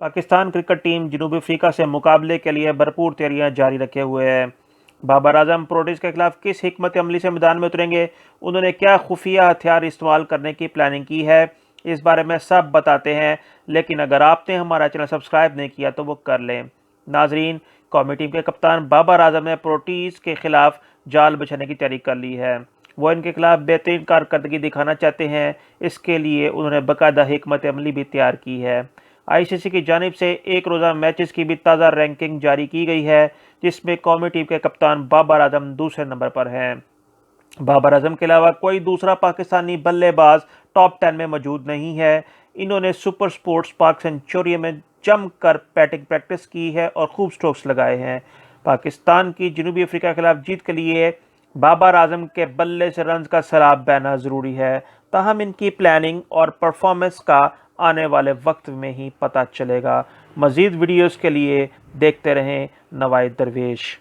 Pakistan cricket team जनूबी Africa से मुकाबले के लिए भरपूर तैयारियां जारी रखे हुए है। बाबर आजम प्रोटीज के खिलाफ किस हिकमत अमली से मैदान में उतरेंगे, उन्होंने क्या खुफिया हथियार इस्तेमाल करने की प्लानिंग की है, इस बारे में सब बताते हैं। लेकिन अगर आपने हमारा चैनल सब्सक्राइब नहीं किया तो वो कर लें। नाजरीन, कौमी टीम के कप्तान बाबर आजम ने प्रोटीज के खिलाफ जाल बिछाने की तैयारी कर ली है। वो इनके खिलाफ बेहतरीन कारकर्दगी दिखाना चाहते हैं। इसके लिए उन्होंने बाकायदा हिकमत अमली भी तैयार की है। आईसीसी की जानिब से एक रोज़ा मैचेस की भी ताज़ा रैंकिंग जारी की गई है, जिसमें कौमी टीम के कप्तान बाबर आजम दूसरे नंबर पर हैं। बाबर आजम के अलावा कोई दूसरा पाकिस्तानी बल्लेबाज टॉप 10 में मौजूद नहीं है। इन्होंने सुपर स्पोर्ट्स पार्क सेंचुरी में जमकर बैटिंग प्रैक्टिस की है और खूब स्ट्रोक्स लगाए हैं। पाकिस्तान की जनूबी अफ्रीका के खिलाफ जीत के लिए बाबर आजम के बल्ले से रन्स का सैलाब बहना ज़रूरी है। ताहम इनकी प्लानिंग और परफॉर्मेंस का आने वाले वक्त में ही पता चलेगा। मज़ीद वीडियोज़ के लिए देखते रहें नवाइद दरवेश।